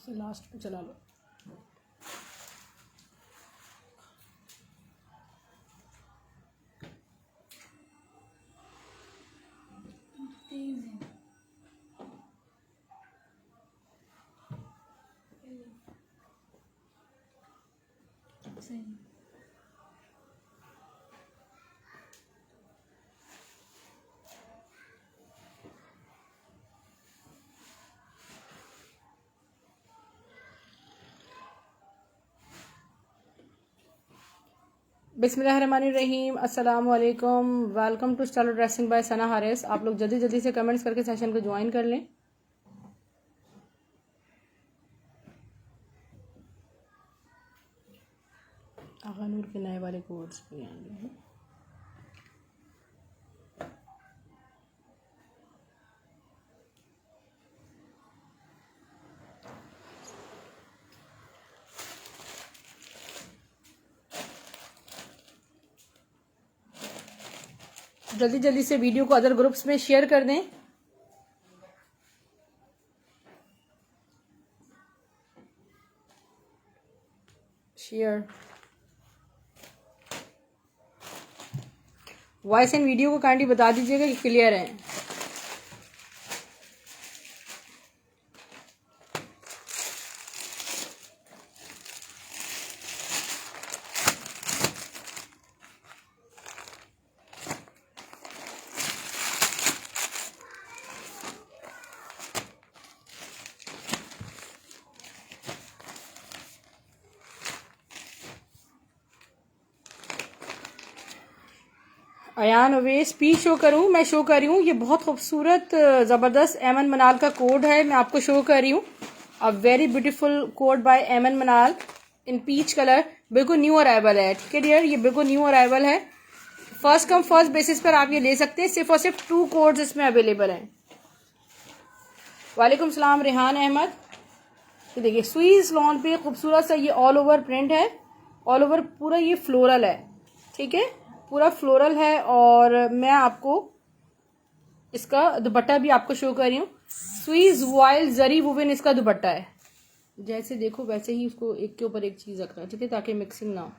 से लास्ट पे चला लो। बिस्मिल्लाहिर्रहमानिर्रहीम, अस्सलाम वालेकुम, welcome to style dressing by Sana Haris. आप लोग जल्दी जल्दी से कमेंट्स करके सेशन को ज्वाइन कर लें। आगा नूर के नए वाले कोड्स भी आएंगे। जल्दी जल्दी से वीडियो को अदर ग्रुप्स में शेयर कर दें। शेयर वॉइस एंड वीडियो को काइंडली बता दीजिएगा कि क्लियर है। अयान अवेश पी शो करूं? मैं शो कर रही हूँ। ये बहुत खूबसूरत ज़बरदस्त एमन मनाल का कोड है, मैं आपको शो कर रही हूँ। A very beautiful code by Aiman Manal in peach colour. बिल्कुल न्यू अराइवल है, ठीक है डियर, ये बिल्कुल न्यू अराइवल है। फर्स्ट कम फर्स्ट बेसिस पर आप ये ले सकते हैं। सिर्फ और सिर्फ 2 कोड्स इसमें अवेलेबल हैं। वालेकुम सलाम रेहान अहमद। ये देखिए स्वीज लॉन पे खूबसूरत सा ये ऑल ओवर प्रिंट है। ऑल ओवर पूरा ये फ्लोरल है, ठीक है, पूरा फ्लोरल है। और मैं आपको इसका दुपट्टा भी आपको शो कर रही हूँ। स्वीज वाइल्ड जरी वुवन इसका दुपट्टा है। जैसे देखो वैसे ही उसको एक के ऊपर एक चीज रखना, ठीक है, ताकि मिक्सिंग ना हो।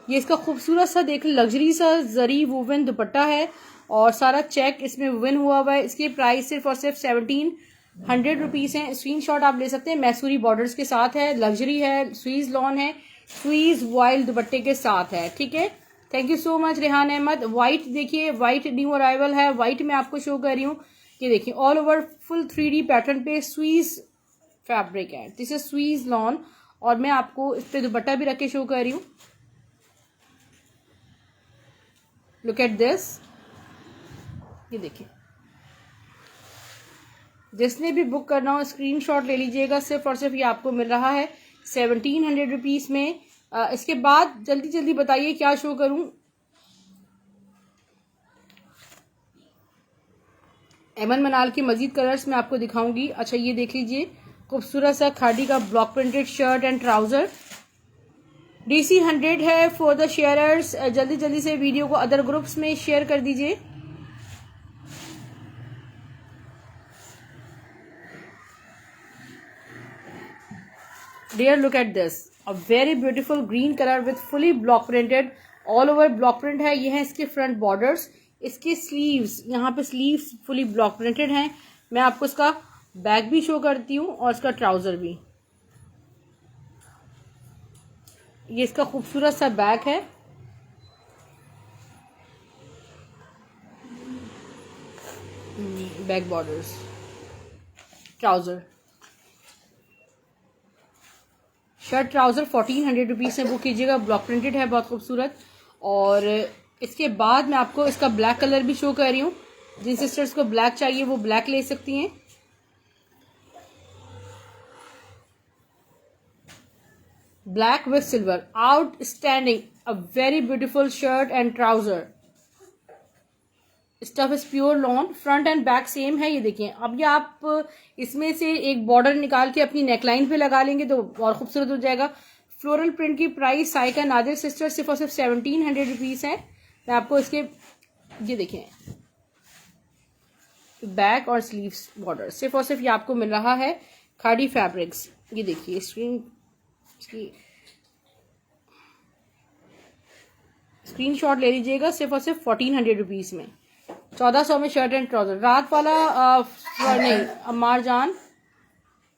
ये इसका खूबसूरत सा देख लग्जरी सा जरी वुवन दुपट्टा है और सारा चेक इसमें वुवन हुआ है। इसकी प्राइस सिर्फ और सिर्फ 1700 रुपीज है। स्क्रीन शॉट आप ले सकते हैं। मैसूरी बॉर्डर्स के साथ है, लग्जरी है, स्वीज लॉन है, स्वीज वाइल्ड दुपट्टे के साथ है, ठीक है। Thank you so much Rehan Ahmed. White देखिए, व्हाइट न्यू अराइवल है। व्हाइट में आपको शो कर रही हूँ। ये देखिए all over full 3D pattern पे स्वीज फैब्रिक है। दिस इज स्वीज लॉन और मैं आपको इस पे दुपट्टा भी रख के शो कर रही हूँ। Look at this. ये देखिए, जिसने भी बुक करना हो स्क्रीनशॉट ले लीजिएगा। सिर्फ और सिर्फ ये आपको मिल रहा है 1700 रुपीज में। इसके बाद जल्दी जल्दी बताइए क्या शो करूं। एमन मनाल की मजीद कलर्स में आपको दिखाऊंगी। अच्छा ये देख लीजिए, खूबसूरत सा खादी का block printed shirt and trouser. DC 100 है फॉर द शेयरर्स। जल्दी जल्दी से वीडियो को अदर ग्रुप्स में शेयर कर दीजिए। Dear, look at this, a very beautiful green color with fully block printed, all over block print है। ये है इसके फ्रंट बॉर्डर्स। इसके स्लीव्स, यहाँ पे स्लीव्स फुली ब्लॉक प्रिंटेड हैं। मैं आपको इसका बैक भी शो करती हूँ और इसका ट्राउजर भी। ये इसका खूबसूरत सा बैक है। Back borders, trouser, shirt trouser 1400 rupees से बुक कीजिएगा। ब्लॉक प्रिंटेड है, बहुत खूबसूरत। और इसके बाद मैं आपको इसका ब्लैक कलर भी शो कर रही हूँ। जिन सिस्टर्स को ब्लैक चाहिए वो ब्लैक ले सकती हैं। Black with silver, outstanding, a very beautiful shirt and trouser. Stuff is pure lawn, front end back same है। ये देखिए, अब ये आप इसमें से एक बॉर्डर निकाल के अपनी नेकलाइन पे लगा लेंगे तो और खूबसूरत हो जाएगा। फ्लोरल प्रिंट की प्राइस साइका नादिर सिस्टर सिर्फ और सिर्फ 1700 रुपीज है। मैं आपको इसके ये देखिए बैक और स्लीव्स बॉर्डर सिर्फ और सिर्फ ये आपको मिल रहा है खादी फैब्रिक्स। ये देखिए स्क्रीनशॉट ले लीजिएगा, सिर्फ और सिर्फ 1400 रुपीज़ में, 1400 में शर्ट एंड ट्राउजर। रात वाला नहीं अम्मार जान,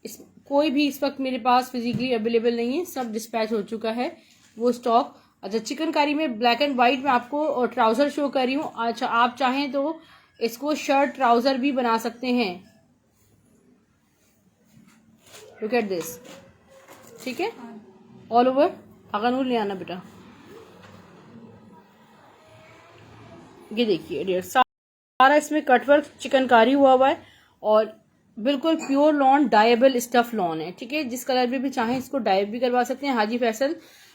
इस कोई भी इस वक्त मेरे पास फिजिकली अवेलेबल नहीं है, सब डिस्पैच हो चुका है वो स्टॉक। अच्छा, चिकनकारी में ब्लैक एंड वाइट में आपको ट्राउजर शो कर रही हूँ। अच्छा, आप चाहें तो इसको शर्ट ट्राउजर भी बना सकते हैं। लुक एट दिस, ठीक है, ऑल ओवर। अगनूर ले आना बेटा। ये देखिए डियर, सारा इसमें कटवर्क चिकनकारी हुआ है और बिल्कुल प्योर लॉन डाइबल स्टफ लॉन है, ठीक है। जिस कलर में भी चाहें इसको डाइब भी करवा सकते हैं। हाजी फैसल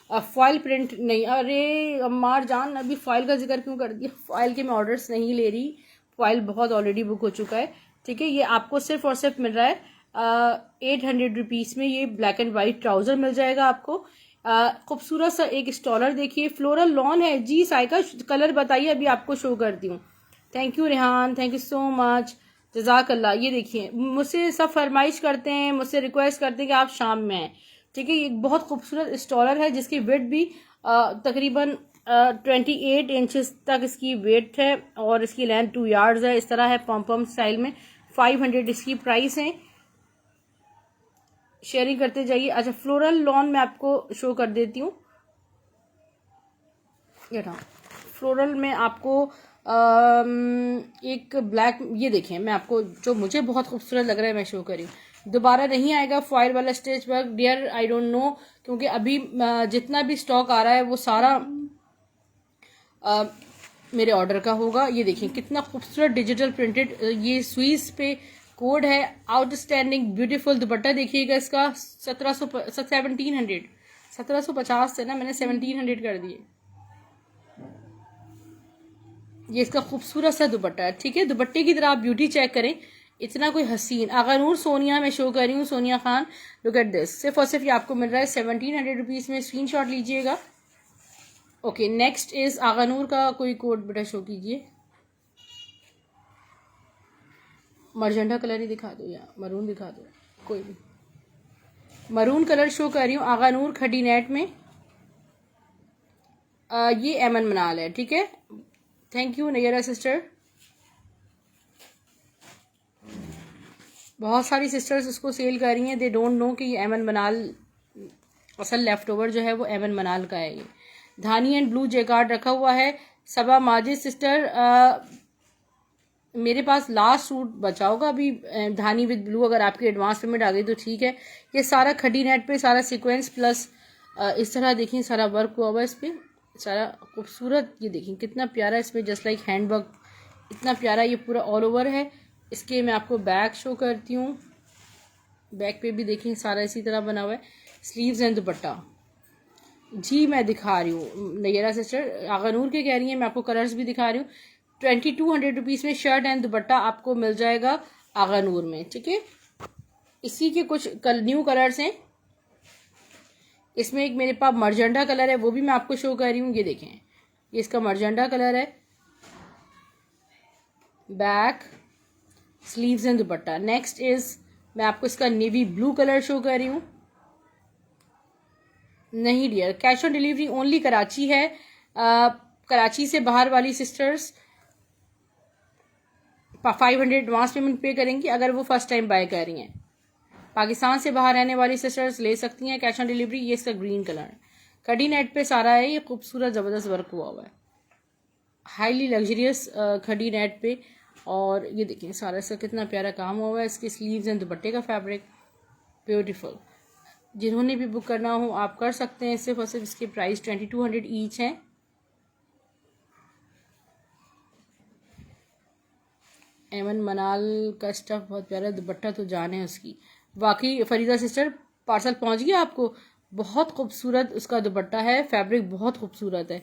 फॉइल प्रिंट नहीं, अरे अम्मार जान अभी फॉइल का जिक्र क्यों कर दिया? फॉइल के मैं ऑर्डर्स नहीं ले रही, फॉइल बहुत ऑलरेडी बुक हो चुका है, ठीक है। ये आपको सिर्फ और सिर्फ मिल रहा है 800 रुपीज़ में। ये ब्लैक एंड वाइट ट्राउजर मिल जाएगा आपको। खूबसूरत सा एक स्टॉलर देखिए, फ्लोरल लॉन है जी। साइका कलर बताइए, अभी आपको शो करती हूँ। Thank you Rehan, thank you so much, जजाकल्ला। ये देखिए, मुझसे सब फरमाइश करते हैं, मुझसे रिक्वेस्ट करते हैं कि आप शाम में आएँ, ठीक है। ये बहुत खूबसूरत स्टॉलर है जिसकी वेट भी तकरीबन 28 इंचेस तक इसकी वेट है और इसकी लेंथ 2 यार्ड्स है। इस तरह है पॉम पॉम स्टाइल में। 500 इसकी प्राइस है। शेयरिंग करते जाइए। अच्छा, फ्लोरल लॉन में आपको शो कर देती हूँ। ये रहा फ्लोरल में आपको एक ब्लैक, ये देखें, मैं आपको जो मुझे बहुत खूबसूरत लग रहा है मैं शो करी। दोबारा नहीं आएगा फॉइल वाला stage work dear, I don't know, क्योंकि अभी जितना भी स्टॉक आ रहा है वो सारा मेरे ऑर्डर का होगा। ये देखिए कितना खूबसूरत डिजिटल प्रिंटेड, ये स्वीज पे कोड है। आउटस्टैंडिंग ब्यूटीफुल दुपट्टा देखिएगा इसका। 1750 से ना मैंने 1700 कर दिए। ये इसका खूबसूरत सा दुपट्टा है, ठीक है। दुपट्टे की तरह आप ब्यूटी चेक करें, इतना कोई हसीन। अगनूर सोनिया मैं शो कर रही हूँ, Sonia Khan, look at this. सिर्फ और सिर्फ ये आपको मिल रहा है 1700 रुपीज़ में। स्क्रीनशॉट लीजिएगा। ओके, नेक्स्ट इज अगनूर का कोई कोड बेटा शो कीजिए। मरझंडा कलर ही दिखा दो या मरून दिखा दो, कोई भी। मरून कलर शो कर रही हूँ अगनूर खड़ी नेट में। ये एमन मनाल है, ठीक है। Thank you Naira sister. बहुत सारी सिस्टर्स इसको सेल कर रही हैं, दे डोंट नो कि ये एमन मनाल असल लेफ्ट ओवर जो है वो एमन मनाल का है। ये धानी एंड ब्लू जेकार्ड रखा हुआ है। सबा माजिद सिस्टर, मेरे पास लास्ट सूट बचा होगा अभी धानी विद ब्लू, अगर आपकी एडवांस पेमेंट आ गई तो ठीक है। ये सारा खड़ी नेट पे सारा सीक्वेंस प्लस इस तरह देखिए सारा वर्क हुआ हुआ है इस पर, सारा खूबसूरत। ये देखिए कितना प्यारा इसमें, जस्ट लाइक हैंडवर्क, इतना प्यारा ये पूरा ऑल ओवर है। इसके मैं आपको बैक शो करती हूँ। बैक पे भी देखिए सारा इसी तरह बना हुआ है। स्लीव्स एंड दुपट्टा जी मैं दिखा रही हूँ नैरा सिस्टर, आगनूर के कह रही हैं, मैं आपको कलर्स भी दिखा रही हूँ। 2200 रुपीज़ में शर्ट एंड दुपट्टा आपको मिल जाएगा आगनूर में, ठीक है। इसी के कुछ न्यू कलर्स हैं। इसमें एक मेरे पास मरझंडा कलर है, वो भी मैं आपको शो कर रही हूँ। ये देखें, ये इसका मरझंडा कलर है। Back, sleeves and dupatta. Next is मैं आपको इसका नेवी ब्लू कलर शो कर रही हूँ। नहीं dear, cash on delivery only Karachi है। कराची से बाहर वाली सिस्टर्स 500 एडवांस पेमेंट पे करेंगी अगर वो फर्स्ट टाइम बाय कर रही हैं। पाकिस्तान से बाहर रहने वाली सिस्टर्स ले सकती हैं कैश ऑन डिलीवरी। ये इसका ग्रीन कलर है, कड़ी नेट पे सारा है। ये खूबसूरत ज़बरदस्त वर्क हुआ हुआ है, हाईली लग्जरियस खड़ी नेट पे। और ये देखिए सारा इसका कितना प्यारा काम हुआ है। इसके स्लीव्स एंड दुपट्टे का फैब्रिक ब्यूटीफुल। जिन्होंने भी बुक करना हो आप कर सकते हैं। सिर्फ और सिर्फ इसके प्राइस 2200 ईच हैं। एमन मनाल का स्टफ बहुत प्यारा, दुपट्टा तो जान है उसकी। बाकी फरीदा सिस्टर पार्सल पहुंच गया आपको। बहुत खूबसूरत उसका दुपट्टा है, फैब्रिक बहुत खूबसूरत है,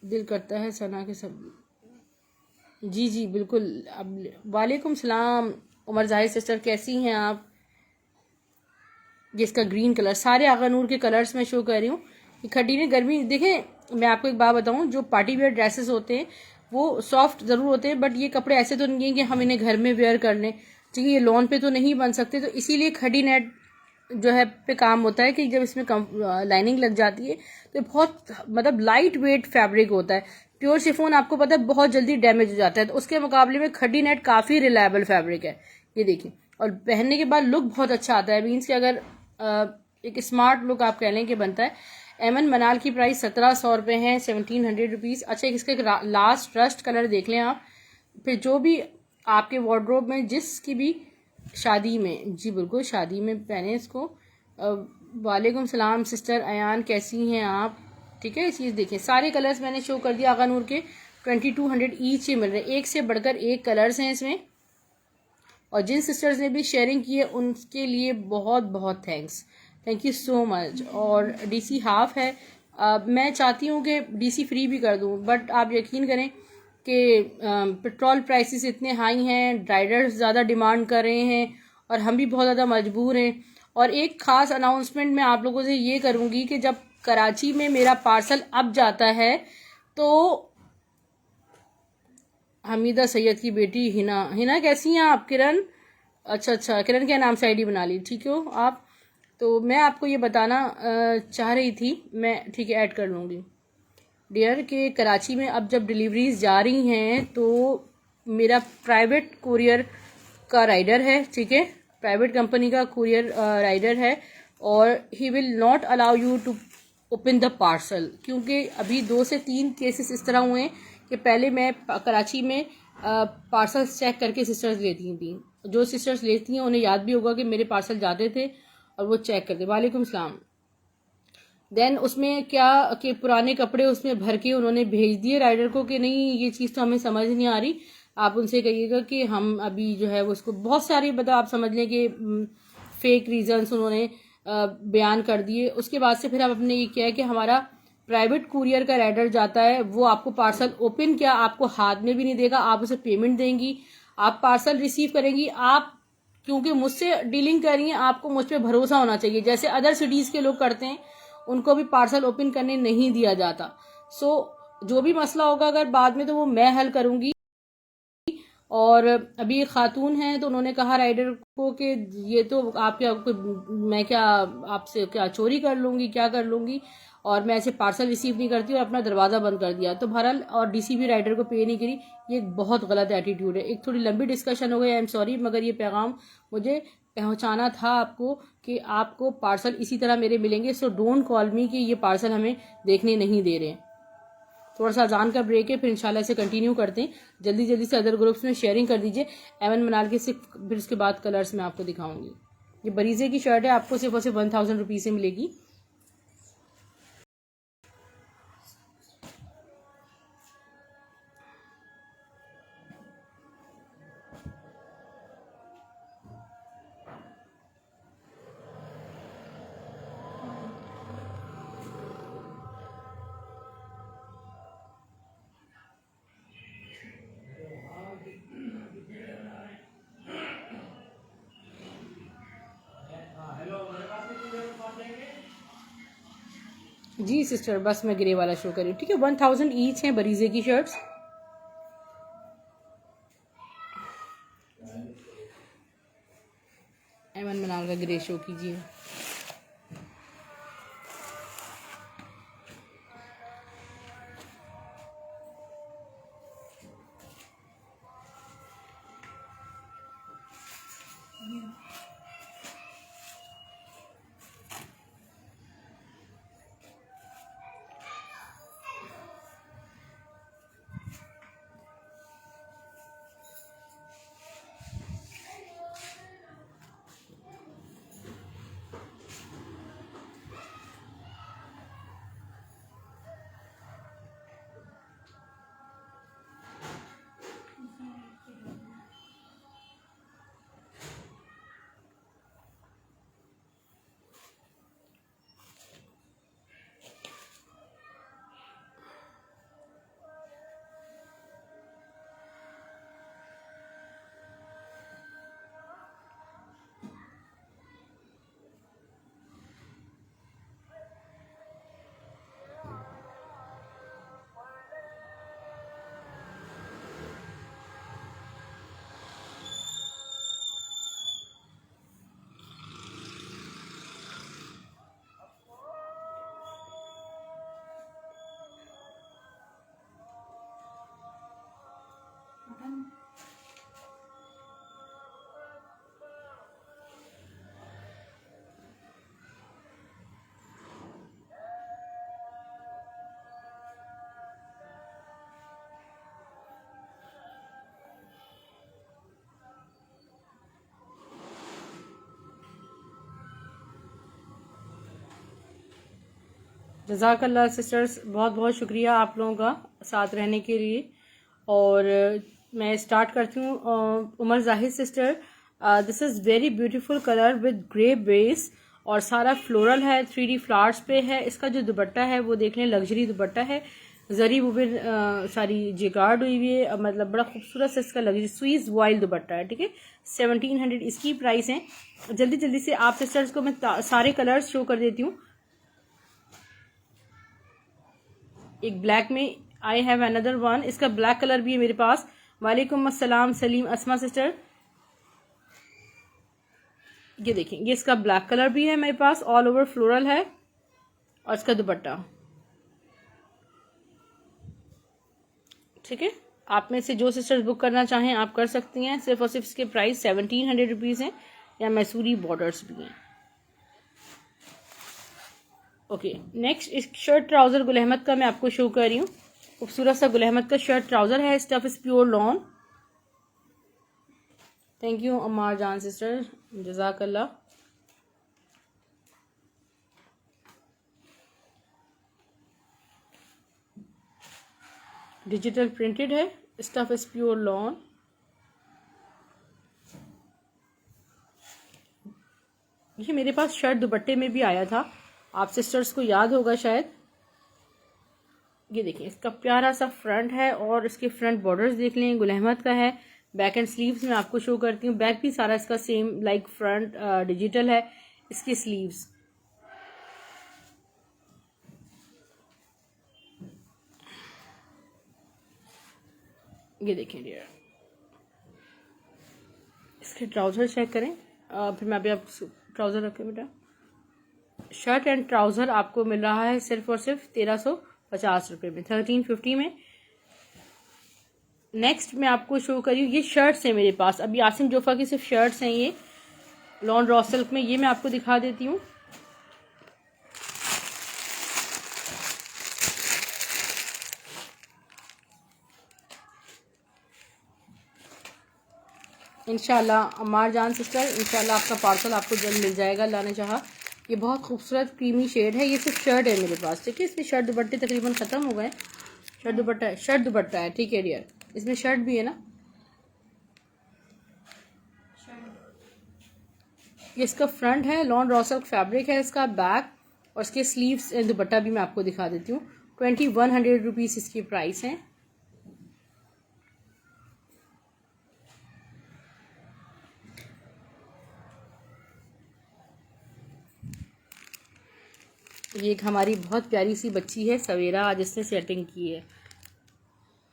दिल करता है सना के सब। जी जी बिल्कुल। अब वालेकुम सलाम उमर जाहिर सिस्टर, कैसी हैं आप? जिसका ग्रीन कलर, सारे आगनूर के कलर्स में शो कर रही हूँ। ये खड़ी ने गर्मी देखें, मैं आपको एक बात बताऊँ, जो पार्टी वेयर ड्रेसेस होते हैं वो सॉफ्ट ज़रूर होते हैं, बट ये कपड़े ऐसे तो नहीं है कि हम इन्हें घर में वेयर कर लें, ठीक है। ये लॉन पे तो नहीं बन सकते, तो इसीलिए खड़ी नेट जो है पे काम होता है कि जब इसमें लाइनिंग लग जाती है तो बहुत मतलब लाइट वेट फैब्रिक होता है। प्योर शिफॉन आपको पता है बहुत जल्दी डैमेज हो जाता है, तो उसके मुकाबले में खड्डी नेट काफ़ी रिलायबल फैब्रिक है। ये देखिए, और पहनने के बाद लुक बहुत अच्छा आता है। मीन्स कि अगर एक स्मार्ट लुक आप कह लें कि बनता है। एमन मनाल की प्राइस 1700 रुपये है, 1700 रुपीज़। अच्छा, इसका लास्ट रस्ट कलर देख लें आप। फिर जो भी आपके वार्डरोब में जिसकी भी शादी में, जी बिल्कुल शादी में पहने इसको। वालेकुम सलाम सिस्टर अयान, कैसी हैं आप? ठीक है, इस चीज़ देखें, सारे कलर्स मैंने शो कर दिया आगा नूर के। 2200 ईच ही मिल रहे, एक से बढ़कर एक कलर्स हैं इसमें। और जिन सिस्टर्स ने भी शेयरिंग की है उनके लिए बहुत बहुत thanks, thank you so much. और डीसी हाफ है। मैं चाहती हूँ कि डीसी फ्री भी कर दूँ, बट आप यकीन करें कि पेट्रोल प्राइसेस इतने हाई हैं, ड्राइवर्स ज़्यादा डिमांड कर रहे हैं और हम भी बहुत ज़्यादा मजबूर हैं। और एक ख़ास अनाउंसमेंट मैं आप लोगों से ये करूँगी कि जब कराची में मेरा पार्सल अब जाता है तो हमीदा सैयद की बेटी हिना, हिना कैसी हैं आप? किरण, अच्छा, किरण के नाम से आईडी बना ली, ठीक हो आप? तो मैं आपको ये बताना चाह रही थी, मैं ठीक है ऐड कर लूँगी डियर, के कराची में अब जब डिलीवरीज जा रही हैं तो मेरा प्राइवेट कुरियर का राइडर है, ठीक है, प्राइवेट कंपनी का कुरियर राइडर है, और he will not allow you to open the parcel. क्योंकि अभी 2 से 3 केसेस इस तरह हुए हैं कि पहले मैं कराची में पार्सल चेक करके सिस्टर्स लेती थी। जो सिस्टर्स लेती हैं उन्हें याद भी होगा कि मेरे पार्सल जाते थे और वो चेक करते। वालेकुम सलाम। देन उसमें क्या कि पुराने कपड़े उसमें भर के उन्होंने भेज दिए राइडर को कि नहीं ये चीज़ तो हमें समझ नहीं आ रही, आप उनसे कहिएगा कि हम अभी जो है वो उसको बहुत सारी मतलब आप समझ लें कि फेक रीजंस उन्होंने बयान कर दिए। उसके बाद से फिर अब हमने ये किया है कि हमारा प्राइवेट कुरियर का राइडर जाता है, वो आपको पार्सल ओपन क्या आपको हाथ में भी नहीं देगा, आप उसे पेमेंट देंगी, आप पार्सल रिसीव करेंगी। आप क्योंकि मुझसे डीलिंग कर रही हैं, आपको मुझ पर भरोसा होना चाहिए। जैसे अदर सिटीज़ के लोग करते हैं उनको भी पार्सल ओपन करने नहीं दिया जाता। सो जो भी मसला होगा अगर बाद में तो वो मैं हल करूंगी। और अभी एक खातून है तो उन्होंने कहा राइडर को कि ये तो आप क्या मैं क्या आपसे क्या चोरी कर लूंगी, क्या कर लूंगी, और मैं ऐसे पार्सल रिसीव नहीं करती, और अपना दरवाज़ा बंद कर दिया। तो बहरहाल और डीसी भी राइडर को पे नहीं करी। ये एक बहुत गलत एटीट्यूड है। एक थोड़ी लंबी डिस्कशन हो गई, आई एम सॉरी, मगर ये पैगाम मुझे पहुंचाना था आपको कि आपको पार्सल इसी तरह मेरे मिलेंगे। सो डोंट कॉल मी कि ये पार्सल हमें देखने नहीं दे रहे हैं। थोड़ा सा अजान का ब्रेक है, फिर इंशाल्लाह से कंटिन्यू करते हैं। जल्दी जल्दी से अदर ग्रुप्स में शेयरिंग कर दीजिए। एमन मनाल के सिर्फ फिर उसके बाद कलर्स मैं आपको दिखाऊंगी। ये बरीजे की शर्ट है, आपको सिर्फ और सिर्फ 1000 रुपीज़ से मिलेगी। जी सिस्टर, बस मैं ग्रे वाला शो कर रही हूँ, ठीक है। 1000 ईच हैं बरीजे की शर्ट्स। एमन मनाल का ग्रे शो कीजिए। जज़ाकल्लाह सिस्टर्स, बहुत बहुत शुक्रिया आप लोगों का साथ रहने के लिए। और मैं स्टार्ट करती हूँ। Umar Zahid sister, this is very beautiful colour with grey base और सारा फ्लोरल है, 3D फ्लावर्स पे है। इसका जो दुपट्टा है वो देख लें, लग्जरी दुपट्टा है, जरी वुबन सारी जिगार्ड हुई हुई है, मतलब बड़ा खूबसूरत से इसका लग्जरी स्वीज वॉइल दुपट्टा है। ठीक है, 1700 इसकी प्राइस है। जल्दी जल्दी से आप सिस्टर्स को मैं सारे कलर्स शो कर देती हूँ। एक ब्लैक में आई हैव अनदर वन, इसका ब्लैक कलर भी है मेरे पास। वालेकुम अस्सलाम सलीम अस्मा सिस्टर, ये देखें, ये इसका ब्लैक कलर भी है मेरे पास, ऑल ओवर फ्लोरल है और इसका दुपट्टा। ठीक है, आप में से जो सिस्टर्स बुक करना चाहें आप कर सकती हैं। सिर्फ और सिर्फ इसके प्राइस 1700 रुपीज़ हैं, या मैसूरी बॉर्डर्स भी हैं। ओके, नेक्स्ट इस शर्ट ट्राउज़र गुल अहमद का मैं आपको शो कर रही हूँ। खूबसूरत सा गुल अहमद का शर्ट ट्राउज़र है, stuff is pure lawn. Thank you Ammar जान सिस्टर, जज़ाकल्लाह। डिजिटल प्रिंटेड है, स्टफ इज़ प्योर लॉन। ये मेरे पास शर्ट दुपट्टे में भी आया था, आप सिस्टर्स को याद होगा शायद। ये देखिए, इसका प्यारा सा फ्रंट है और इसके फ्रंट बॉर्डर्स देख लें, गुल अहमद का है। बैक एंड स्लीव्स मैं आपको शो करती हूँ। बैक भी सारा इसका सेम लाइक फ्रंट डिजिटल है। इसकी स्लीव्स ये देखें डियर। इसके ट्राउज़र चेक करें, फिर मैं अभी आप ट्राउज़र रखें बेटा। शर्ट एंड ट्राउज़र आपको मिल रहा है सिर्फ और सिर्फ 1350 रुपये में, 1350 में। नेक्स्ट मैं आपको शो करी हूँ, ये शर्ट्स हैं मेरे पास। अभी आसिम जोफा की सिर्फ शर्ट्स हैं, ये लॉन रॉ सिल्क में। ये मैं आपको दिखा देती हूँ। इंशाल्लाह अम्मार जान सिस्टर, इंशाल्लाह आपका पार्सल आपको जल्द मिल जाएगा, अल्लाह ने चाहा। ये बहुत खूबसूरत क्रीमी शेड है। ये सिर्फ शर्ट है मेरे पास। ठीक है, इसमें शर्ट दुपट्टे तकरीबन ख़त्म हो गए। शर्ट दुपट्टा है, शर्ट दुपट्टा है। ठीक है डियर, इसमें शर्ट भी है ना। ये इसका फ्रंट है, लॉन रॉ सिल्क फैब्रिक है इसका। बैक और इसके स्लीव्स दुपट्टा भी मैं आपको दिखा देती हूँ। 2100 रुपीज़ इसकी प्राइस है। ये एक हमारी बहुत प्यारी सी बच्ची है सवेरा, आज इसने सेटिंग की है।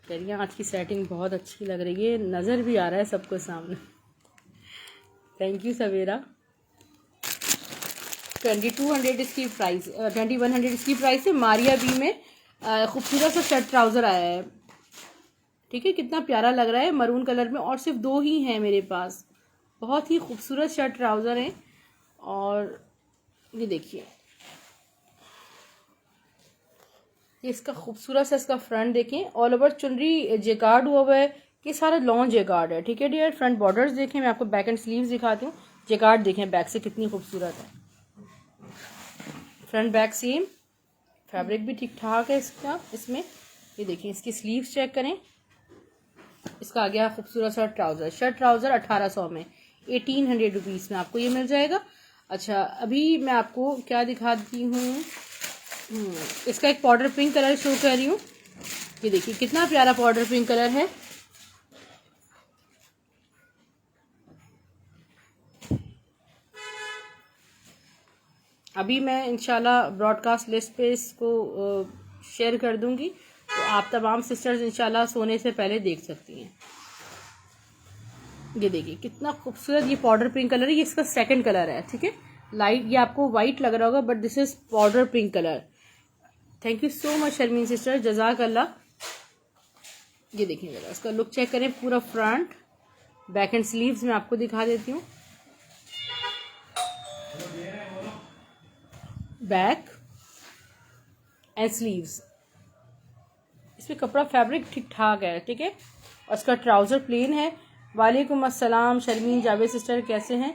कह रही है आज की सेटिंग बहुत अच्छी लग रही है, नज़र भी आ रहा है सबको सामने। थैंक यू सवेरा। 2200 इसकी प्राइस, 2100 इसकी प्राइस है। मारिया बी में खूबसूरत सा शर्ट ट्राउज़र आया है। ठीक है, कितना प्यारा लग रहा है, मरून कलर में, और सिर्फ 2 ही हैं मेरे पास। बहुत ही खूबसूरत शर्ट ट्राउज़र हैं। और ये देखिए, ये इसका खूबसूरत सा इसका फ्रंट देखें, ऑल ओवर चुनरी जेकार्ड हुआ है। ये सारा लॉन्ग जेकार्ड है। ठीक है डियर, फ्रंट बॉर्डर्स देखें, मैं आपको बैक एंड स्लीव्स दिखाती हूँ। जेकार्ड देखें बैक से कितनी खूबसूरत है। फ्रंट बैक सेम, फैब्रिक भी ठीक ठाक है इसका। इसमें ये देखें, इसकी स्लीव्स चेक करें। इसका आ गया खूबसूरत सा ट्राउज़र। शर्ट ट्राउज़र 1800 में, 1800 रुपीज़ में आपको ये मिल जाएगा। अच्छा, अभी मैं आपको क्या दिखाती हूँ, इसका एक पाउडर पिंक कलर शो कर रही हूँ। ये देखिए कितना प्यारा पाउडर पिंक कलर है। अभी मैं इंशाल्लाह ब्रॉडकास्ट लिस्ट पे इसको शेयर कर दूंगी, तो आप तमाम सिस्टर्स इंशाल्लाह सोने से पहले देख सकती हैं। ये देखिए कितना खूबसूरत ये पाउडर पिंक कलर है। ये इसका सेकंड कलर है। ठीक है, लाइट ये आपको वाइट लग रहा होगा, but this is powder pink colour. Thank you so much Sharmeen sister, जज़ाक अल्लाह। ये देखिए जरा इसका लुक चेक करें, पूरा फ्रंट, बैक एंड स्लीव्स मैं आपको दिखा देती हूँ। बैक एंड स्लीव्स, इसमें कपड़ा फैब्रिक ठीक ठाक है। ठीक है, और इसका ट्राउज़र प्लेन है। वालेकुम अस्सलाम शर्मीन जावेद सिस्टर, कैसे हैं।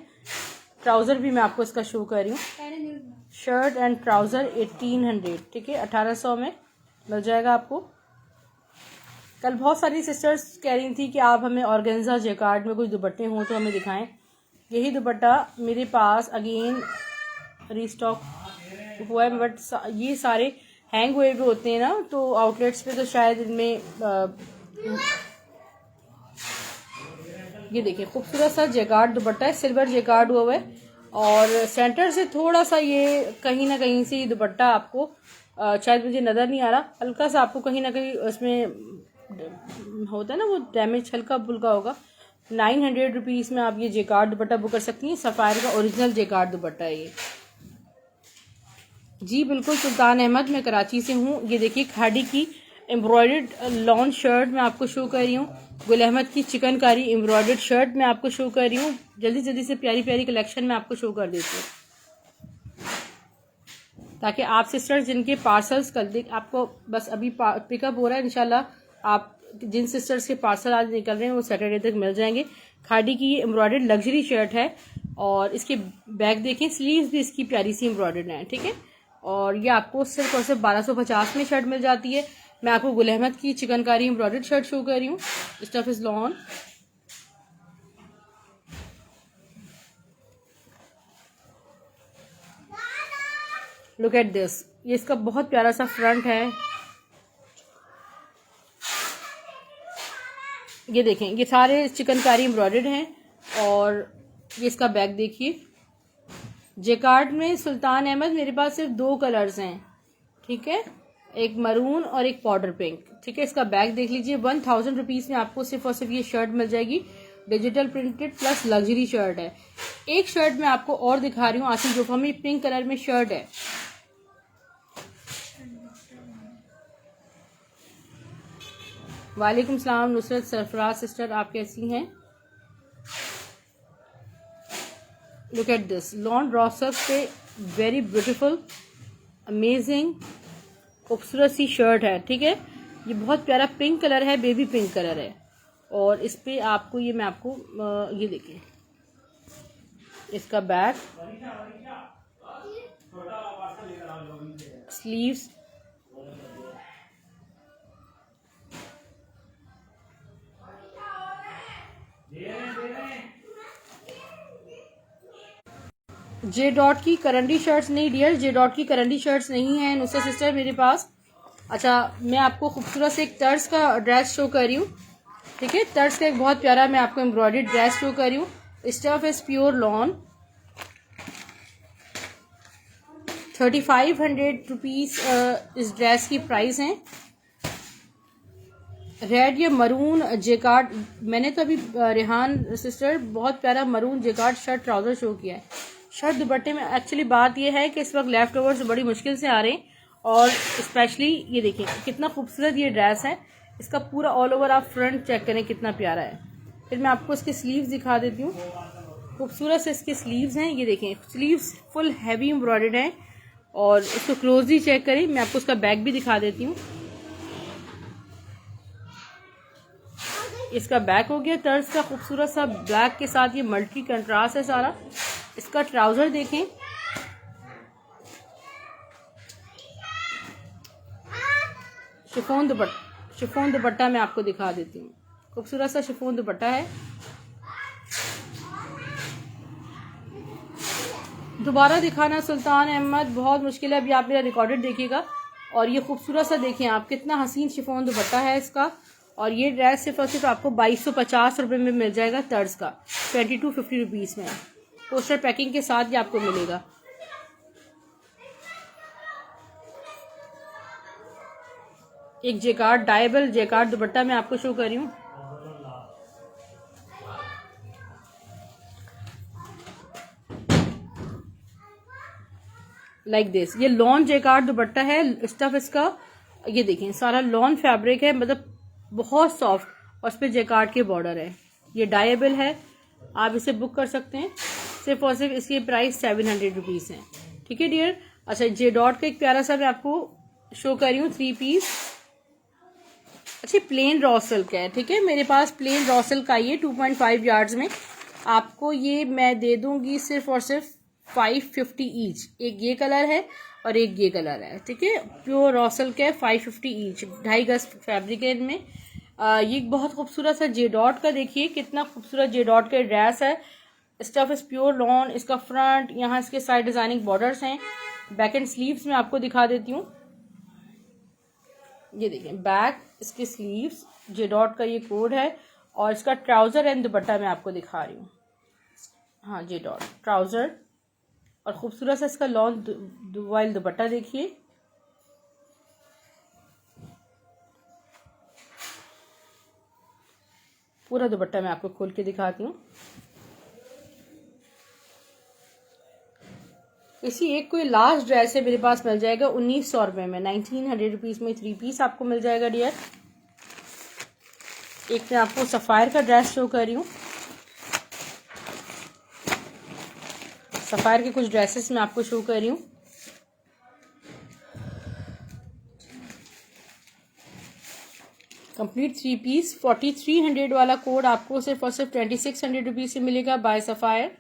ट्राउज़र भी मैं आपको इसका शो कर रही हूँ। शर्ट एंड ट्राउज़र 1800, ठीक है, 1800 में मिल जाएगा आपको। कल बहुत सारी सिस्टर्स कह रही थी कि आप हमें ऑर्गेन्जा जैकार्ड में कुछ दुपट्टे हों तो हमें दिखाएं। यही दुपट्टा मेरे पास अगेन रीस्टॉक हुआ है, बट ये सारे हैंग हुए भी होते हैं ना, तो आउटलेट्स पे तो शायद इनमें ये देखिए खूबसूरत सा जैकार्ड दुपट्टा है, सिल्वर जैकार्ड हुआ है और सेंटर से थोड़ा सा ये कहीं ना कहीं से ये दुपट्टा आपको शायद मुझे नज़र नहीं आ रहा, हल्का सा आपको कहीं ना कहीं उसमें होता है ना वो डैमेज हल्का फुल्का होगा। 900 रुपीज़ में आप ये जैकार्ड दुपट्टा बुक कर सकती हैं। सफ़ायर का ओरिजिनल जैकार्ड दुपट्टा है ये। जी बिल्कुल, सुल्तान अहमद, मैं कराची से हूँ। ये देखिए खाड़ी की एम्ब्रॉयडर्ड लॉन शर्ट मैं आपको शो कर रही हूँ। गुल अहमद की चिकनकारी एम्ब्रॉयडर्ड शर्ट मैं आपको शो कर रही हूँ। जल्दी जल्दी से प्यारी प्यारी कलेक्शन मैं आपको शो कर देती हूँ, ताकि आप सिस्टर्स जिनके पार्सल्स कल आपको बस अभी पिकअप हो रहा है, इंशाल्लाह आप जिन सिस्टर्स के पार्सल आज निकल रहे हैं वो सैटरडे तक मिल जाएंगे। खाड़ी की ये एम्ब्रॉयडर्ड लग्जरी शर्ट है और इसके बैक देखें, स्लीव्स भी इसकी प्यारी सी एम्ब्रॉयडर्ड है, ठीक है। और ये आपको सिर्फ और सिर्फ 1250 में शर्ट मिल जाती है। मैं आपको गुल अहमद की चिकनकारी एम्ब्रॉयडर्ड शर्ट शो कर रही हूँ। Stuff is lawn, look at this, ये इसका बहुत प्यारा सा फ्रंट है। ये देखें, ये सारे चिकनकारी एम्ब्रॉयडर्ड हैं और ये इसका बैक देखिए। जैकार्ड में सुल्तान अहमद मेरे पास सिर्फ 2 कलर्स हैं, ठीक है, एक मरून और एक पाउडर पिंक, ठीक है। इसका बैक देख लीजिए। 1000 रुपीज़ में आपको सिर्फ और सिर्फ ये शर्ट मिल जाएगी। Digital printed plus luxury shirt है। एक शर्ट मैं आपको और दिखा रही हूँ, आसिफ जोफा में पिंक कलर में शर्ट है। वालेकुम सलाम नुसरत सरफराज सिस्टर, आप कैसी हैं? लुक एट दिस, लॉन रॉसअप पे वेरी ब्यूटीफुल अमेजिंग खूबसूरत सी शर्ट है, ठीक है। ये बहुत प्यारा पिंक कलर है, बेबी पिंक कलर है और इस पे आपको ये मैं आपको ये देखिए इसका बैक, स्लीव्स, जे डॉट की करंडी शर्ट्स नहीं डियर, जे डॉट की करंडी शर्ट्स नहीं है नुसरत सिस्टर मेरे पास। अच्छा, मैं आपको खूबसूरत से एक तर्ज का ड्रेस शो कर रही हूँ, ठीक है। तर्ज का एक बहुत प्यारा मैं आपको एम्ब्रॉयडर्ड ड्रेस शो कर रही हूँ। Stuff is pure lawn. 3500 rupees इस ड्रेस की प्राइस है। रेड या मरून जैकार्ड, मैंने तो अभी रेहान सिस्टर बहुत प्यारा maroon jacquard shirt trouser show किया है। शर्ट दुपट्टे में एक्चुअली बात यह है कि इस वक्त लेफ्ट ओवर्स बड़ी मुश्किल से आ रहे हैं और स्पेशली ये देखिए कितना खूबसूरत ये ड्रेस है। इसका पूरा ऑल ओवर आप फ्रंट चेक करें कितना प्यारा है। फिर मैं आपको इसके स्लीव्स दिखा देती हूँ, खूबसूरत से इसके स्लीव्स हैं। ये देखें, स्लीव्स फुल हैवी एम्ब्रॉयडर्ड हैं और इसको क्लोजली चेक करें। मैं आपको उसका बैक भी दिखा देती हूँ। इसका बैक हो गया तर्ज का खूबसूरत सा ब्लैक के साथ, ये मल्टी कंट्रास्ट है सारा। इसका ट्राउजर देखें, शिफॉन दुपट्टा मैं आपको दिखा देती हूँ। खूबसूरत सा शिफॉन दुपट्टा है। दोबारा दिखाना सुल्तान अहमद बहुत मुश्किल है, अभी आप मेरा रिकॉर्डेड देखिएगा। और ये खूबसूरत सा देखें आप, कितना हसीन शिफॉन दुपट्टा है इसका। और ये ड्रेस सिर्फ और सिर्फ आपको 2250 रुपये में मिल जाएगा तर्ज का, 2250 रुपीज़ में। पोस्टर पैकिंग के साथ ये आपको मिलेगा। एक जैकार्ड, डायबल जैकार्ड दुपट्टा मैं आपको शो कर रही हूँ। लाइक दिस, ये लॉन जैकार्ड दुपट्टा है। स्टफ इसका ये देखें सारा लॉन फैब्रिक है, मतलब बहुत सॉफ्ट, और इस पर जैकार्ड के बॉर्डर है। ये डायबल है, आप इसे बुक कर सकते हैं। सिर्फ और सिर्फ इसकी प्राइस 700 रुपीज़ है, ठीक है डियर। अच्छा, जे डॉट का एक प्यारा सा मैं आपको शो कर रही हूँ 3 पीस। अच्छा, प्लेन रॉ सिल्क है, ठीक है, मेरे पास प्लेन रॉ सिल्क आई है 2.5 यार्ड्स में। आपको ये मैं दे दूंगी सिर्फ और सिर्फ 550 ईच। एक ये कलर है और एक ये कलर है, ठीक है। प्योर रॉ सिल्क है, 550 ईच, 2.5 गज फैब्रिक है इनमें। ये बहुत खूबसूरत सा जे डॉट का, देखिए कितना खूबसूरत जे डॉट का ड्रेस है। Stuff is pure lawn. इसका फ्रंट, यहाँ इसके साइड डिजाइनिंग बॉर्डर्स हैं। बैक एंड स्लीव्स में आपको दिखा देती हूँ। ये देखिए बैक, इसके स्लीव्स, जे डॉट का ये कोड है। और इसका ट्राउजर एंड दुपट्टा मैं आपको दिखा रही हूँ। हाँ, जे डॉट ट्राउजर और खूबसूरत सा इसका लॉन वाइल दुपट्टा देखिए। पूरा दुपट्टा मैं आपको खोल के दिखाती हूँ। इसी एक कोई लास्ट ड्रेस है मेरे पास, मिल जाएगा 1900 रुपये में, 1900 रुपीज़ में 3 पीस आपको मिल जाएगा डियर। एक मैं आपको सफ़ायर का ड्रेस शो कर रही हूँ। सफ़ायर के कुछ ड्रेसेस मैं आपको शो कर रही हूँ। कंप्लीट 3 पीस 4300 वाला कोड आपको सिर्फ और सिर्फ 2600 रुपीज़ से मिलेगा by Sapphire.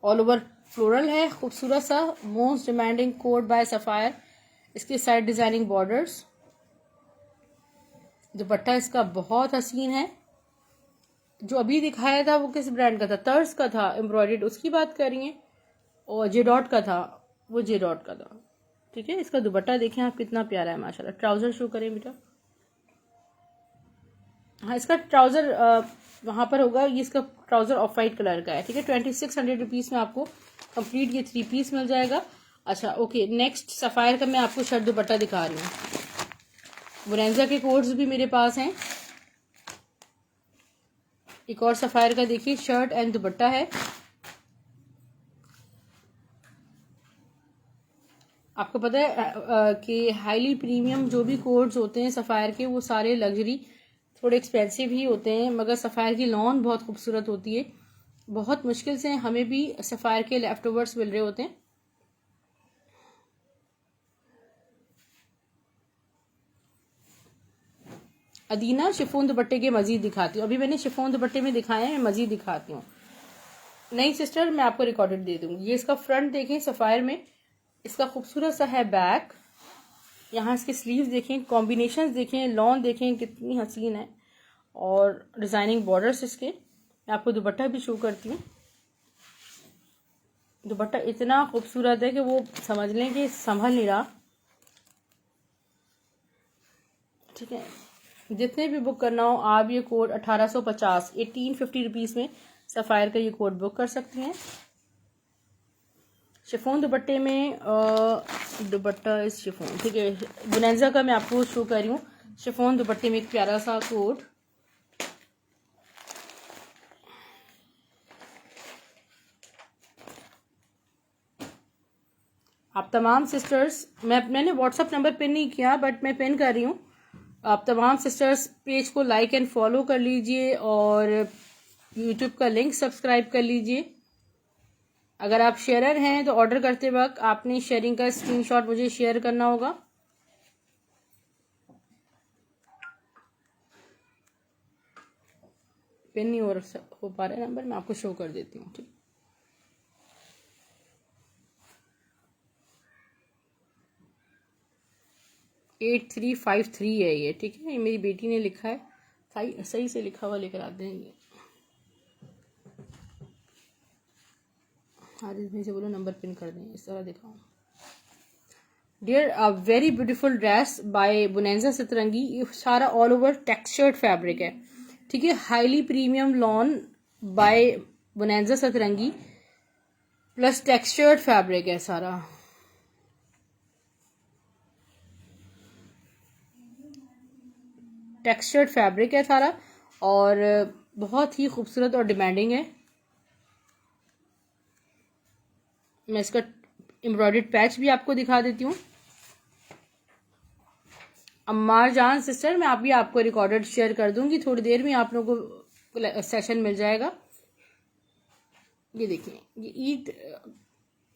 All over floral है, खूबसूरत सा most demanding code by Sapphire. इसके साइड डिजाइनिंग बॉर्डर्स। दुपट्टा इसका बहुत हसीन है। जो अभी दिखाया था वो किस ब्रांड का था? तर्स का था, एम्ब्रॉयडर्ड, उसकी बात कर रही हैं। और जे डॉट का था, वो जे डॉट का था, ठीक है। इसका दुपट्टा देखें आप, कितना प्यारा है माशाल्लाह। ट्राउजर शो करें बेटा। हाँ, इसका ट्राउजर वहाँ पर होगा। ये इसका ट्राउजर ऑफ वाइट कलर का है, ठीक है। 2600 रुपीज़ में आपको कंप्लीट ये 3 पीस मिल जाएगा। अच्छा ओके, नेक्स्ट सफ़ायर का मैं आपको शर्ट दुपट्टा दिखा रही हूँ। बोरेंजा के कोड्स भी मेरे पास हैं। एक और सफ़ायर का देखिए, शर्ट एंड दुपट्टा है। आपको पता है कि हाईली प्रीमियम जो भी कोड्स होते हैं सफ़ायर के, वो सारे लग्जरी, थोड़े एक्सपेंसिव ही होते हैं, मगर सफ़ायर की लॉन बहुत खूबसूरत होती है। बहुत मुश्किल से हमें भी सफ़ायर के लेफ्ट ओवर्स मिल रहे होते हैं। अदीना शिफॉन दुपट्टे के मजीद दिखाती हूँ। अभी मैंने शिफॉन दुपट्टे में दिखाए हैं, मैं मजीद दिखाती हूँ। नहीं सिस्टर, मैं आपको रिकॉर्डेड दे दूँगी। ये इसका फ्रंट देखें सफ़ायर में, इसका खूबसूरत सा है बैक। यहाँ इसके स्लीव्स देखें, कॉम्बिनेशन देखें, लॉन देखें कितनी हसीन है। और डिज़ाइनिंग बॉर्डर्स इसके। मैं आपको दुपट्टा भी शो करती हूँ। दुपट्टा इतना खूबसूरत है कि वो समझ लें कि संभल नहीं रहा, ठीक है। जितने भी बुक करना हो आप ये कोड 1850 1850 रुपीज़ में सफ़ायर का ये कोड बुक कर सकती हैं। शिफॉन दुपट्टे में दुपट्टा इस शिफॉन, ठीक है। बोरेंजा का मैं आपको शो कर रही हूँ। शिफॉन दुपट्टे में एक प्यारा सा कोड। आप तमाम सिस्टर्स, मैंने व्हाट्सअप नंबर पिन नहीं किया बट मैं पिन कर रही हूँ। आप तमाम सिस्टर्स पेज को लाइक एंड फॉलो कर लीजिए और यूट्यूब का लिंक सब्सक्राइब कर लीजिए। अगर आप शेयरर हैं तो ऑर्डर करते वक्त आपने शेयरिंग का स्क्रीनशॉट मुझे शेयर करना होगा। पिन नहीं हो पा रहा है नंबर, मैं आपको शो कर देती हूँ, ठीक। एट 8353 है ये, ठीक है। ये मेरी बेटी ने लिखा है, सही से लिखा हुआ लेकर आते हैं ये। हारिस भाई से बोलो नंबर पिन कर दें, इस तरह दिखाऊं। Dear, a very beautiful dress by Bonanza Satrangi. ये सारा ऑल ओवर टेक्सचर्ड फैब्रिक है, ठीक है। Highly premium lawn bye Bonanza सतरंगी प्लस टेक्सचर्ड फैब्रिक है सारा। टेक्सचर्ड फैब्रिक है सारा और बहुत ही खूबसूरत और डिमांडिंग है। मैं इसका एम्ब्रॉयडर्ड पैच भी आपको दिखा देती हूँ। अम्मार जान सिस्टर, मैं अभी आपको रिकॉर्डेड शेयर कर दूंगी, थोड़ी देर में आप लोगों को सेशन मिल जाएगा। ये देखिए, ये ईद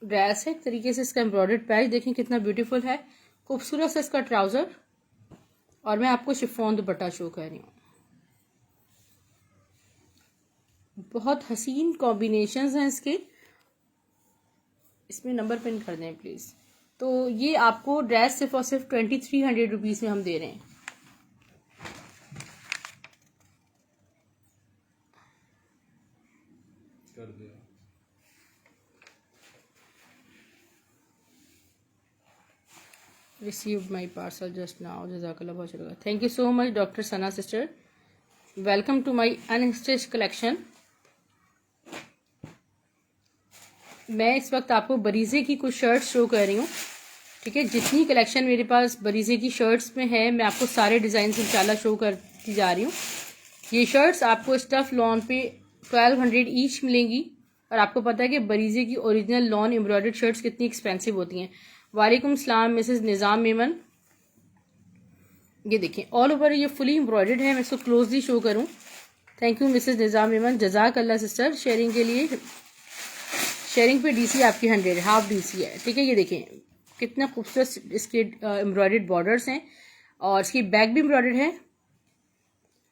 ड्रेस है, एक तरीके से इसका एम्ब्रॉयडर्ड पैच देखें कितना ब्यूटीफुल है। खूबसूरत से इसका ट्राउजर और मैं आपको शिफॉन दुपट्टा शो कर रही हूँ। बहुत हसीन कॉम्बिनेशंस हैं इसके। इसमें नंबर पिन कर दें प्लीज़। तो ये आपको ड्रेस सिर्फ और सिर्फ 2300 रुपीज़ में हम दे रहे हैं। कर दिया। Received my parcel just now. Jazakallah बहुत शुक्रिया। Thank you so much Dr. Sana sister. Welcome to my unstitched collection. मैं इस वक्त आपको बरीजे की कुछ शर्ट्स शो कर रही हूँ, ठीक है। जितनी कलेक्शन मेरे पास बरीजे की शर्ट्स में है मैं आपको सारे डिज़ाइन इंशाल्लाह शो करती जा रही हूँ। ये शर्ट्स आपको स्टफ लॉन पे 1200 ईच मिलेंगी। और आपको पता है कि बरीजे की ओरिजिनल लॉन एम्ब्रॉयडर्ड शर्ट्स कितनी एक्सपेंसिव होती हैं। वालेकुम सलाम मिसेस निज़ाम मेमन। ये देखें ऑल ओवर ये फुली एम्ब्रॉयडर्ड है। मैं इसको क्लोजली शो करूँ। Thank you Mrs Nizam Memon, जज़ाक अल्लाह सिस्टर शेयरिंग के लिए। शेयरिंग पे डीसी आपकी 100 हाफ डीसी है, ठीक है। ये देखें कितना खूबसूरत इसके एम्ब्रॉयडर्ड बॉर्डर्स हैं और इसकी बैक भी एम्ब्रॉयडर्ड है।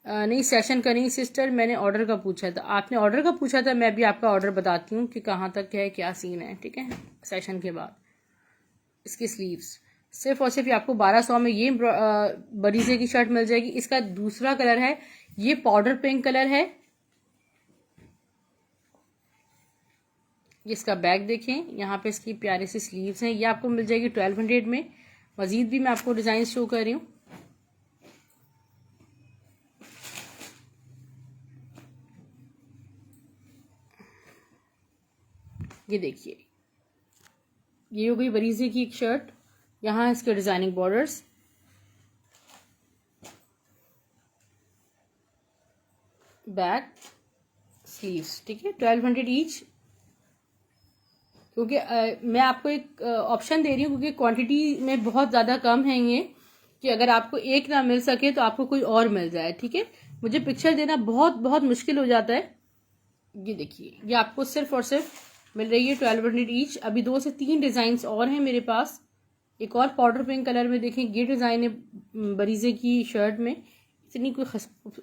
नहीं सेशन करेंगी सिस्टर, मैंने ऑर्डर का पूछा था, आपने ऑर्डर का पूछा था, मैं भी आपका ऑर्डर बताती हूँ कि कहाँ तक है, क्या सीन है, ठीक है। सेशन के बाद इसकी स्लीव्स सिर्फ और सिर्फ आपको 1200 में ये बरीजे की शर्ट मिल जाएगी। इसका दूसरा कलर है, ये पाउडर पिंक कलर है। इसका बैक देखें, यहाँ पे इसकी प्यारी सी स्लीव्स हैं। ये आपको मिल जाएगी 1200 में। मजीद भी मैं आपको डिजाइन शो कर रही हूँ। ये देखिए ये हो गई बरीजे की एक शर्ट। यहाँ इसके डिजाइनिंग बॉर्डर्स, बैक, स्लीव्स, ठीक है। 1200 ईच। क्योंकि मैं आपको एक ऑप्शन दे रही हूँ क्योंकि क्वांटिटी में बहुत ज़्यादा कम है ये, कि अगर आपको एक ना मिल सके तो आपको कोई और मिल जाए, ठीक है। मुझे पिक्चर देना बहुत बहुत मुश्किल हो जाता है। ये देखिए ये आपको सिर्फ और सिर्फ मिल रही है 1200 ईच। अभी 2 से 3 डिज़ाइन और हैं मेरे पास। एक और पाउडर पिंक कलर में देखें, ये डिज़ाइन है बरीजे की शर्ट में। इतनी कोई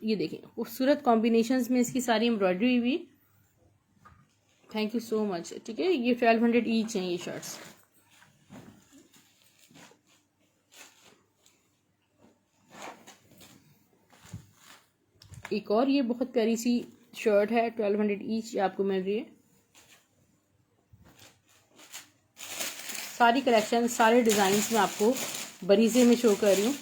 ये देखें खूबसूरत कॉम्बिनेशंस में इसकी सारी एम्ब्रॉयडरी हुई। थैंक यू सो मच, ठीक है। ये 1200 ईच हैं ये शर्ट्स। एक और ये बहुत प्यारी सी शर्ट है 1200 ईच, आपको मिल रही है। सारी कलेक्शन सारे डिजाइन्स में आपको बरीजे में शो कर रही हूँ।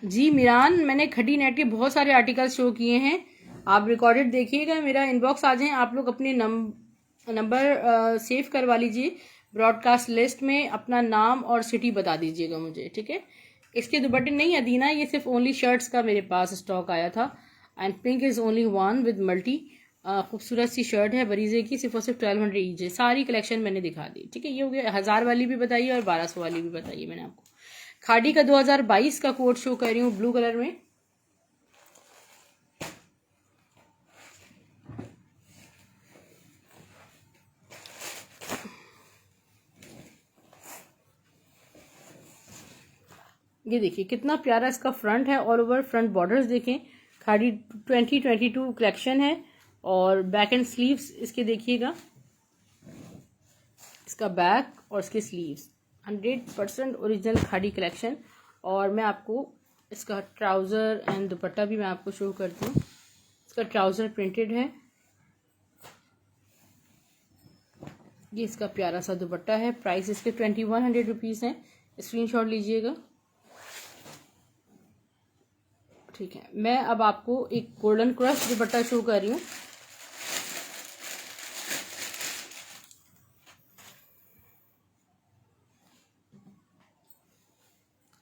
जी मीरान, मैंने खड़ी नेट के बहुत सारे आर्टिकल्स शो किए हैं, आप रिकॉर्डेड देखिएगा। मेरा इनबॉक्स आ जाएं, आप लोग अपने नंबर सेव करवा लीजिए। ब्रॉडकास्ट लिस्ट में अपना नाम और सिटी बता दीजिएगा मुझे, ठीक है। इसके दुपट्टे नहीं अदीना, ये सिर्फ ओनली शर्ट्स का मेरे पास स्टॉक आया था। And pink is only one with multi. खूबसूरत सी शर्ट है बरीजे की, सिर्फ और सिर्फ 1200 ईच है। सारी कलेक्शन मैंने दिखा दी, ठीक है। ये हो गया 1000 वाली भी बताइए और 1200 वाली भी बताइए। मैंने आपको खाड़ी का 2022 का कोट शो कर रही हूँ ब्लू कलर में। ये देखिए कितना प्यारा इसका फ्रंट है, ऑल ओवर फ्रंट बॉर्डर्स देखें। खाड़ी 2022 कलेक्शन है। और बैक एंड स्लीव्स इसके देखिएगा, इसका बैक और इसके स्लीव्स 100% ओरिजिनल खाड़ी कलेक्शन। और मैं आपको इसका ट्राउज़र एंड दुपट्टा भी मैं आपको शो करती हूँ। इसका ट्राउज़र प्रिंटेड है, ये इसका प्यारा सा दुपट्टा है। प्राइस इसके 2100 रुपीज़ हैं, स्क्रीनशॉट लीजिएगा, ठीक है। मैं अब आपको एक गोल्डन क्रश दुपट्टा शो कर रही हूँ।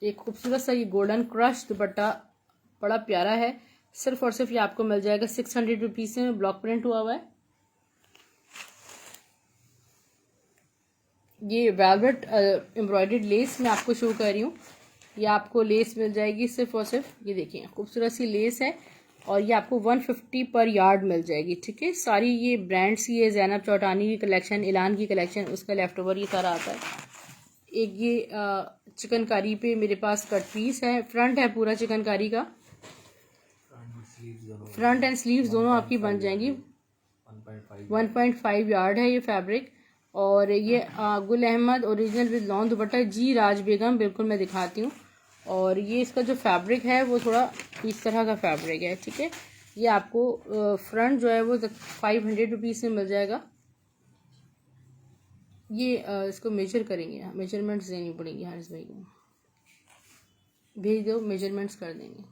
एक खूबसूरत सा ये गोल्डन क्रश दुपट्टा बड़ा प्यारा है। सिर्फ और सिर्फ ये आपको मिल जाएगा 600 रुपीज़ में, ब्लॉक प्रिंट हुआ हुआ है। ये वेलवेट एम्ब्रॉयडर्ड लेस मैं आपको शो कर रही हूँ। ये आपको लेस मिल जाएगी सिर्फ और सिर्फ, ये देखिए खूबसूरत सी लेस है। और ये आपको 150 पर यार्ड मिल जाएगी, ठीक है। सारी ये ब्रांड्स की है, ज़ैनब चौटानी की कलेक्शन, इलान की कलेक्शन, उसका लेफ्ट ओवर ये सारा आता है। एक ये चिकनकारी पे मेरे पास कट पीस है, फ्रंट है पूरा चिकनकारी का। फ्रंट एंड स्लीव्स दोनों आपकी बन जाएंगी। 1.5 यार्ड है ये फैब्रिक। और ये Gul Ahmed original with lawn dupatta, जी राज बेगम, बिल्कुल मैं दिखाती हूँ। और ये इसका जो फैब्रिक है वो थोड़ा इस तरह का फैब्रिक है, ठीक है। ये आपको फ्रंट जो है वो 500 रुपीज़ में मिल जाएगा। ये इसको मेजर करेंगे, मेजरमेंट्स देनी पड़ेंगी हारिस भाई को, भेज दो, मेजरमेंट्स कर देंगे।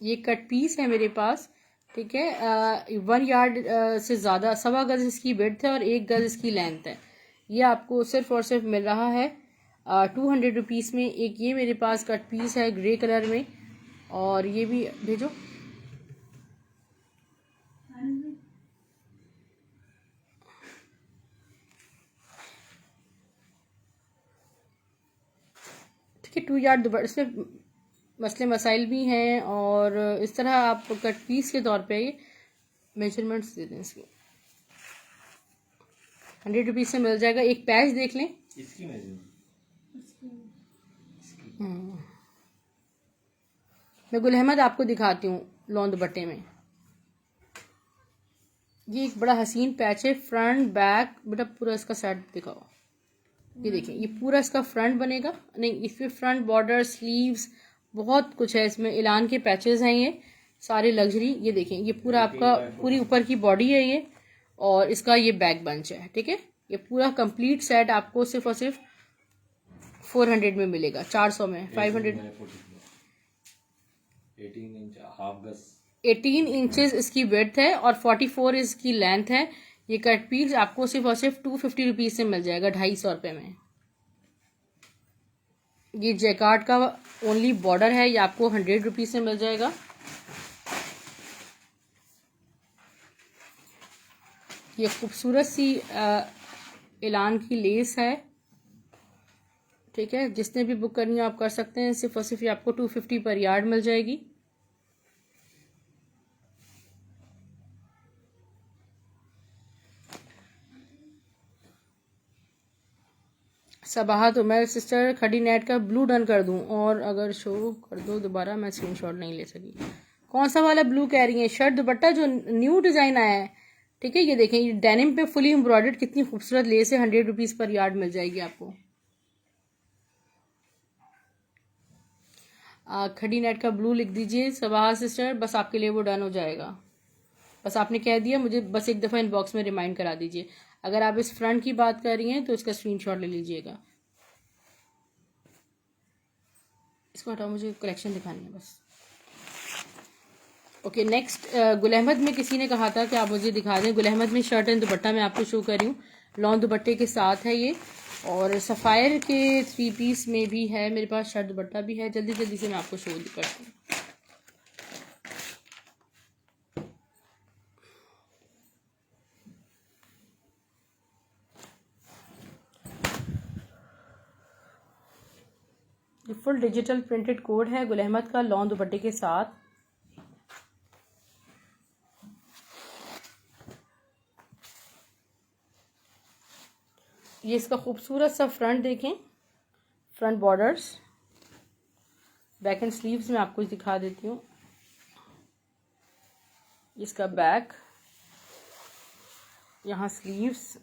ये कट पीस है मेरे पास, ठीक है। 1 यार्ड से ज़्यादा, 1.25 गज इसकी विड्थ है और 1 गज इसकी लेंथ है। ये आपको सिर्फ और सिर्फ मिल रहा है 200 रुपीज़ में। एक ये मेरे पास कट पीस है ग्रे कलर में, और ये भी भेजो। ठीक है, 2 यार्ड दुपट्टा, इसमें मसले मसाइल भी हैं। और इस तरह आप कट पीस के तौर पे ये मेजरमेंट्स दे दें इसके। 100 रुपीज़ से मिल जाएगा। एक पैच देख लें इसकी मैं गुल अहमद आपको दिखाती हूँ लॉन दुपट्टे में। ये एक बड़ा हसीन पैच है, फ्रंट बैक, बेटा पूरा इसका सेट दिखाओ। ये देखें, ये पूरा इसका फ्रंट बनेगा, नहीं इसमें फ्रंट बॉर्डर, स्लीव्स, बहुत कुछ है इसमें। एलान के पैचेस हैं ये सारे लग्जरी। ये देखें, ये पूरा आपका पूरी ऊपर की बॉडी है ये, और इसका ये बैक बंच है, ठीक है। ये पूरा कंप्लीट सेट आपको सिर्फ और सिर्फ 400 में मिलेगा, 400 में 500। 18 इंचेस इसकी विड्थ है और 44 इसकी लेंथ है। ये कट पीस आपको सिर्फ और सिर्फ 250 रुपीज़ से मिल जाएगा, 250 रुपये में। ये जैकार्ड का ओनली बॉर्डर है, ये आपको 100 रुपीज़ से मिल जाएगा। ये खूबसूरत सी एलान की लेस है, ठीक है। जिसने भी बुक करनी हो आप कर सकते हैं। सिर्फ और सिर्फ ये आपको 250 पर यार्ड मिल जाएगी। सबाहा, तो मैं सिस्टर खड़ी नेट का ब्लू डन कर दूं, और अगर शो कर दो दोबारा, मैं स्क्रीनशॉट नहीं ले सकी। कौन सा वाला ब्लू कह रही है? शर्ट दुपट्टा जो न्यू डिज़ाइन आया है, ठीक है। ये देखें, ये डेनिम पे फुली एम्ब्रॉयडर्ड, कितनी खूबसूरत लेस है। 100 रुपीज़ पर यार्ड मिल जाएगी आपको। खड़ी नेट का ब्लू लिख दीजिए सबाहा सिस्टर, बस आपके लिए वो डन हो जाएगा। बस आपने कह दिया, मुझे बस एक दफ़ा इनबॉक्स में रिमाइंड करा दीजिए। अगर आप इस फ्रंट की बात कर रही हैं तो इसका स्क्रीनशॉट ले लीजिएगा। इसको हटाओ, मुझे कलेक्शन दिखानी है बस। ओके, नेक्स्ट गुल अहमद में किसी ने कहा था कि आप मुझे दिखा दें। गुल अहमद में शर्ट एंड दुपट्टा मैं आपको शो कर रही हूँ, लॉन दुपट्टे के साथ है ये। और सफ़ायर के 3 पीस में भी है मेरे पास, शर्ट दुपट्टा भी है। जल्दी जल्दी से मैं आपको शो करती हूँ। ये फुल डिजिटल प्रिंटेड कोड है गुल अहमद का, लॉन दुपट्टे के साथ। ये इसका खूबसूरत सा फ्रंट देखें, front borders, back and sleeves में आपको दिखा देती हूँ। इसका बैक, यहाँ स्लीव्स,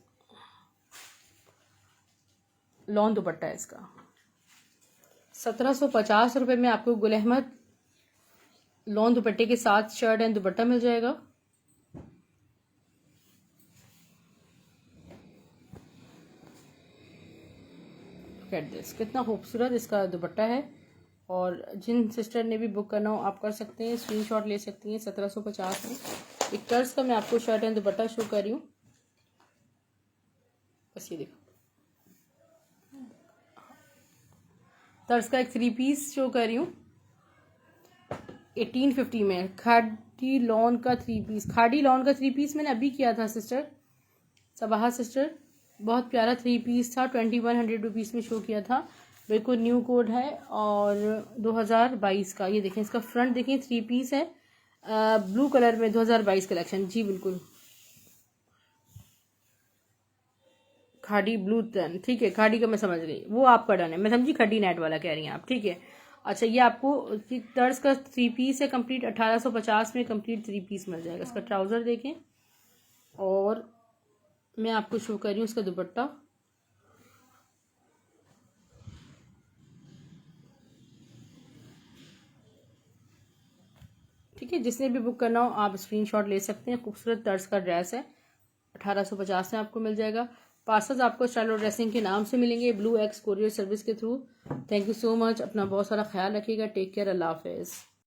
लॉन दुपट्टा है इसका। 1750 रुपये में आपको गुल अहमद लॉन दुपट्टे के साथ शर्ट एंड दुपट्टा मिल जाएगा। गेट दिस, कितना खूबसूरत इसका दुपट्टा है। और जिन सिस्टर ने भी बुक करना हो आप कर सकते हैं, स्क्रीनशॉट ले सकती हैं। 1750 में एक टर्स का मैं आपको शर्ट एंड दुपट्टा शो कर रही हूँ। बस ये देखो, तर्ज का एक 3 पीस शो कर रही हूँ 1850 में। खाड़ी लॉन का 3 पीस, खाड़ी लॉन का 3 पीस मैंने अभी किया था सिस्टर सबाहा सिस्टर, बहुत प्यारा 3 पीस था। 2100 रुपीज़ में शो किया था। बिल्कुल न्यू कोड है और 2022 का। ये देखें, इसका फ्रंट देखें, 3 पीस है ब्लू कलर में, 2022 कलेक्शन। जी बिल्कुल, खाड़ी ब्लू टन, ठीक है। खाड़ी का मैं समझ गई, वो आपका डन है। मैं समझी खड्डी नेट वाला कह रही हैं आप, ठीक है। अच्छा, ये आपको तर्ज का 3 पीस है कंप्लीट, 1850 में कंप्लीट 3 पीस मिल जाएगा। इसका ट्राउज़र देखें और मैं आपको शो कर रही हूँ इसका दुपट्टा। ठीक है, जिसने भी बुक करना हो आप स्क्रीनशॉट ले सकते हैं। खूबसूरत तर्ज का ड्रेस है, 1850 में आपको मिल जाएगा। पार्सल्स आपको स्टाइल ड्रेसिंग के नाम से मिलेंगे ब्लू एक्स कोरियर सर्विस के through. Thank you so much. अपना बहुत सारा ख्याल रखिएगा। Take care. अल्लाह हाफिज़।